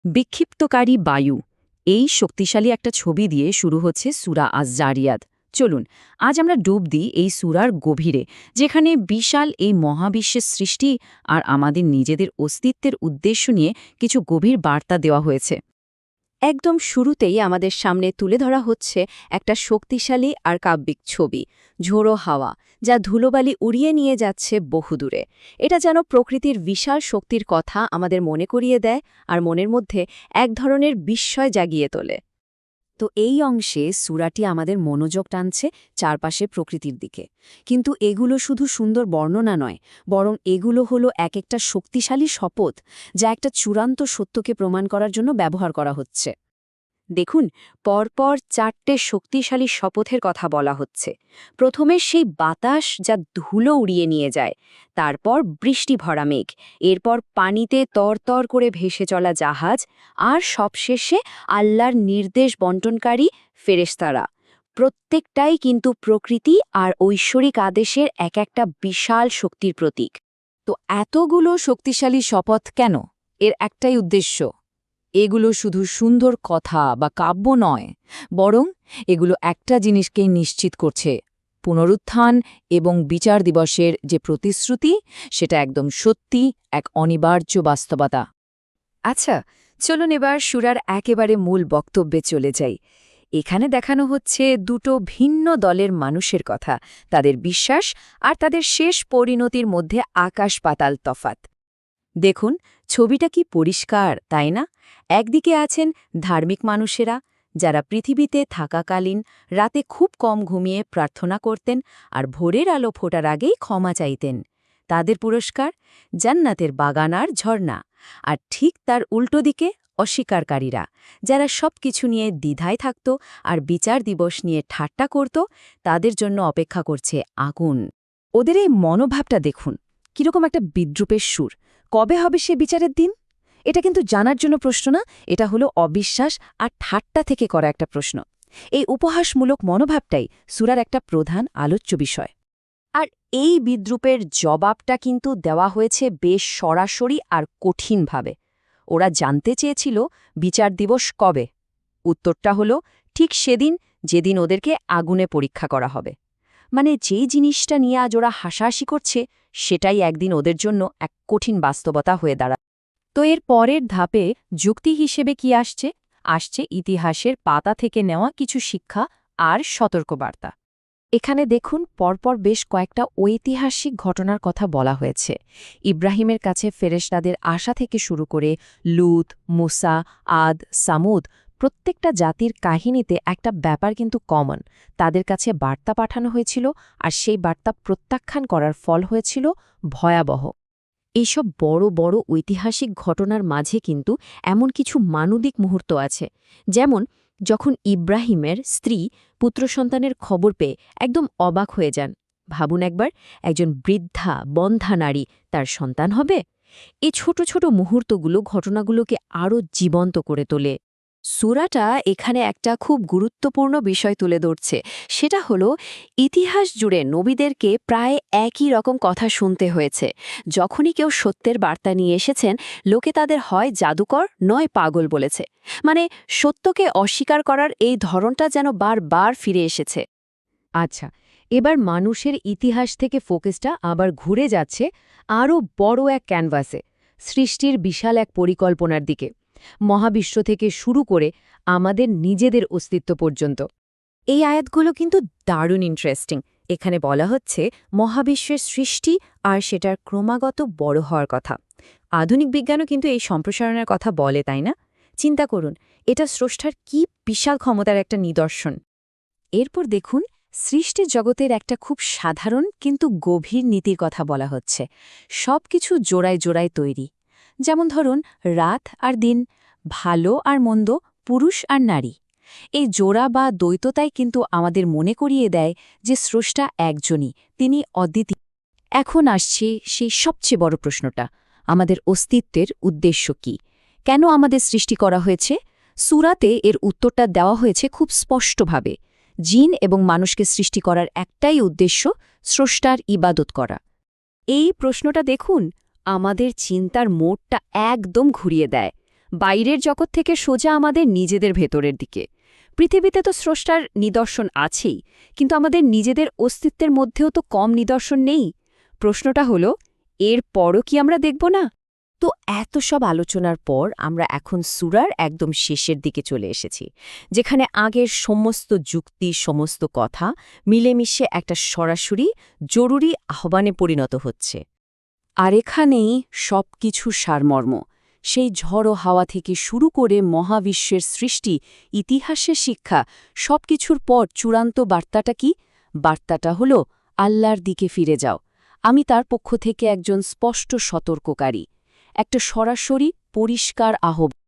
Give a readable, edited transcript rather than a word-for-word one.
বিক্ষিপ্তকারী বায়ু এই শক্তিশালী একটা ছবি দিয়ে শুরু হচ্ছে সূরা আজ-জারিয়াত। চলুন আজ আমরা ডুব দিই এই সূরার গভীরে, যেখানে বিশাল এই মহাবিশ্বের সৃষ্টি আর আমাদের নিজেদের অস্তিত্বের উদ্দেশ্য নিয়ে কিছু গভীর বার্তা দেওয়া হয়েছে। একদম শুরুতেই আমাদের সামনে তুলে ধরা হচ্ছে একটা শক্তিশালী আর কাব্যিক ছবি, ঝোড়ো হাওয়া, যা ধুলোবালি উড়িয়ে নিয়ে যাচ্ছে বহুদূরে। এটা যেন প্রকৃতির বিশাল শক্তির কথা আমাদের মনে করিয়ে দেয় আর মনের মধ্যে এক ধরনের বিস্ময় জাগিয়ে তোলে। তো এই অংশে সূরাটি আমাদের মনোযোগ টানছে চারপাশে প্রকৃতির দিকে, কিন্তু এগুলো শুধু সুন্দর বর্ণনা নয়, বরং এগুলো হলো এক একটা শক্তিশালী শপথ, যা একটা চূড়ান্ত সত্যকে প্রমাণ করার জন্য ব্যবহার করা হচ্ছে। দেখুন, পরপর চারটে শক্তিশালী শপথের কথা বলা হচ্ছে। প্রথমে সেই বাতাস যা ধুলো উড়িয়ে নিয়ে যায়, তারপর বৃষ্টি ভরা মেঘ, এরপর পানিতে তরতর করে ভেসে চলা জাহাজ, আর সবশেষে আল্লাহর নির্দেশ বন্টনকারী ফেরেশতারা। প্রত্যেকটাই কিন্তু প্রকৃতি আর ঐশ্বরিক আদেশের এক একটা বিশাল শক্তির প্রতীক। তো এতগুলো শক্তিশালী শপথ কেন? এর একটাই উদ্দেশ্য। এগুলো শুধু সুন্দর কথা বা কাব্য নয়, বরং এগুলো একটা জিনিসকেই নিশ্চিত করছে: পুনরুত্থান এবং বিচার দিবসের যে প্রতিশ্রুতি, সেটা একদম সত্যি, এক অনিবার্য বাস্তবতা। আচ্ছা, চলুন এবার সূরার একেবারে মূল বক্তব্যে চলে যাই। এখানে দেখানো হচ্ছে দুটো ভিন্ন দলের মানুষের কথা, তাদের বিশ্বাস আর তাদের শেষ পরিণতির মধ্যে আকাশ-পাতাল তফাত। দেখুন, ছবিটা কি পরিষ্কার, তাই না? একদিকে আছেন ধার্মিক মানুষেরা, যারা পৃথিবীতে থাকাকালীন রাতে খুব কম ঘুমিয়ে প্রার্থনা করতেন আর ভোরের আলো ফোটার আগেই ক্ষমা চাইতেন। তাদের পুরস্কার জান্নাতের বাগান আর ঝর্ণা। আর ঠিক তার উল্টো দিকে অস্বীকারীরা, যারা সব কিছু নিয়ে দ্বিধায় থাকত আর বিচার দিবস নিয়ে ঠাট্টা করত, তাদের জন্য অপেক্ষা করছে আগুন। ওদের এই মনোভাবটা দেখুন, কিরকম একটা বিদ্রূপের সুর। কবে হবে সে বিচারের দিন? এটা কিন্তু জানার জন্য প্রশ্ন না, এটা হলো অবিশ্বাস আর ঠাট্টা থেকে করা একটা প্রশ্ন। এই উপহাসমূলক মনোভাবটাই সূরার একটা প্রধান আলোচ্য বিষয়। আর এই বিদ্রূপের জবাবটা কিন্তু দেওয়া হয়েছে বেশ সরাসরি আর কঠিনভাবে। ওরা জানতে চেয়েছিল বিচার দিবস কবে। উত্তরটা হলো ঠিক সেদিন, যেদিন ওদেরকে আগুনে পরীক্ষা করা হবে। মানে যে জিনিসটা নিয়ে আজ ওরা হাসাহাসি করছে, সেটাই একদিন ওদের জন্য এক কঠিন বাস্তবতা হয়ে দাঁড়ায়। তো এর পরের ধাপে যুক্তি হিসেবে কি আসছে? আসছে ইতিহাসের পাতা থেকে নেওয়া কিছু শিক্ষা আর সতর্কবার্তা। এখানে দেখুন, পরপর বেশ কয়েকটা ঐতিহাসিক ঘটনার কথা বলা হয়েছে। ইব্রাহিমের কাছে ফেরেশতাদের আসা থেকে শুরু করে লূত, মুসা, আদ, সামুদ, প্রত্যেকটা জাতির কাহিনীতে একটা ব্যাপার কিন্তু কমন। তাদের কাছে বার্তা পাঠানো হয়েছিল, আর সেই বার্তা প্রত্যাখ্যান করার ফল হয়েছিল ভয়াবহ। এইসব বড় বড় ঐতিহাসিক ঘটনার মাঝে কিন্তু এমন কিছু মানবিক মুহূর্ত আছে। যেমন যখন ইব্রাহিমের স্ত্রী পুত্রসন্তানের খবর পেয়ে একদম অবাক হয়ে যান। ভাবুন একবার, একজন বৃদ্ধা বন্ধ্যা নারী, তার সন্তান হবে। এই ছোট ছোট মুহূর্তগুলো ঘটনাগুলোকে আরও জীবন্ত করে তোলে। সূরাটা এখানে একটা খুব গুরুত্বপূর্ণ বিষয় তুলে ধরছে। সেটা হলো, ইতিহাস জুড়ে নবীদেরকে প্রায় একই রকম কথা শুনতে হয়েছে। যখনই কেউ সত্যের বার্তা নিয়ে এসেছেন, লোকে তাদের হয় জাদুকর নয় পাগল বলেছে। মানে সত্যকে অস্বীকার করার এই ধরনটা যেন বারবার ফিরে এসেছে। আচ্ছা, এবার মানুষের ইতিহাস থেকে ফোকাসটা আবার ঘুরে যাচ্ছে আরও বড় এক ক্যানভাসে, সৃষ্টির বিশাল এক পরিকল্পনার দিকে, মহাবিশ্ব থেকে শুরু করে আমাদের নিজেদের অস্তিত্ব পর্যন্ত। এই আয়াতগুলো কিন্তু দারুণ ইন্টারেস্টিং। এখানে বলা হচ্ছে মহাবিশ্বের সৃষ্টি আর সেটার ক্রমাগত বড় হওয়ার কথা। আধুনিক বিজ্ঞানও কিন্তু এই সম্প্রসারণের কথা বলে, তাই না? চিন্তা করুন, এটা স্রষ্টার কি বিশাল ক্ষমতার একটা নিদর্শন। এরপর দেখুন, সৃষ্টি জগতের একটা খুব সাধারণ কিন্তু গভীর নীতির কথা বলা হচ্ছে। সব কিছু জোড়ায় জোড়ায় তৈরি। যেমন ধরুন, রাত আর দিন, ভালো আর মন্দ, পুরুষ আর নারী। এই জোড়া বা দ্বৈততাই কিন্তু আমাদের মনে করিয়ে দেয় যে স্রষ্টা একজনই, তিনি অদ্বিতীয়। এখন আসছে সেই সবচেয়ে বড় প্রশ্নটা, আমাদের অস্তিত্বের উদ্দেশ্য কি? কেন আমাদের সৃষ্টি করা হয়েছে? সূরাতে এর উত্তরটা দেওয়া হয়েছে খুব স্পষ্টভাবে। জিন এবং মানুষকে সৃষ্টি করার একটাই উদ্দেশ্য, স্রষ্টার ইবাদত করা। এই প্রশ্নটা দেখুন, আমাদের চিন্তার মোড়টা একদম ঘুরিয়ে দেয়। বাইরের জগৎ থেকে সোজা আমাদের নিজেদের ভেতরের দিকে। পৃথিবীতে তো স্রষ্টার নিদর্শন আছেই, কিন্তু আমাদের নিজেদের অস্তিত্বের মধ্যেও তো কম নিদর্শন নেই। প্রশ্নটা হলো, এর পরও কি আমরা দেখব না? তো এত সব আলোচনার পর আমরা এখন সূরার একদম শেষের দিকে চলে এসেছি, যেখানে আগের সমস্ত যুক্তি, সমস্ত কথা মিলেমিশে একটা সরাসরি জরুরি আহ্বানে পরিণত হচ্ছে। আর এখানেই সবকিছু সারমর্ম। সেই ঝড়ো হাওয়া থেকে শুরু করে মহাবিশ্বের সৃষ্টি, ইতিহাসের শিক্ষা, সবকিছুর পর চূড়ান্ত বার্তাটা কি? বার্তাটা হলো আল্লাহর দিকে ফিরে যাও। আমি তার পক্ষ থেকে একজন স্পষ্ট সতর্ককারী, একটা সরাসরি পরিষ্কার আহ্বান।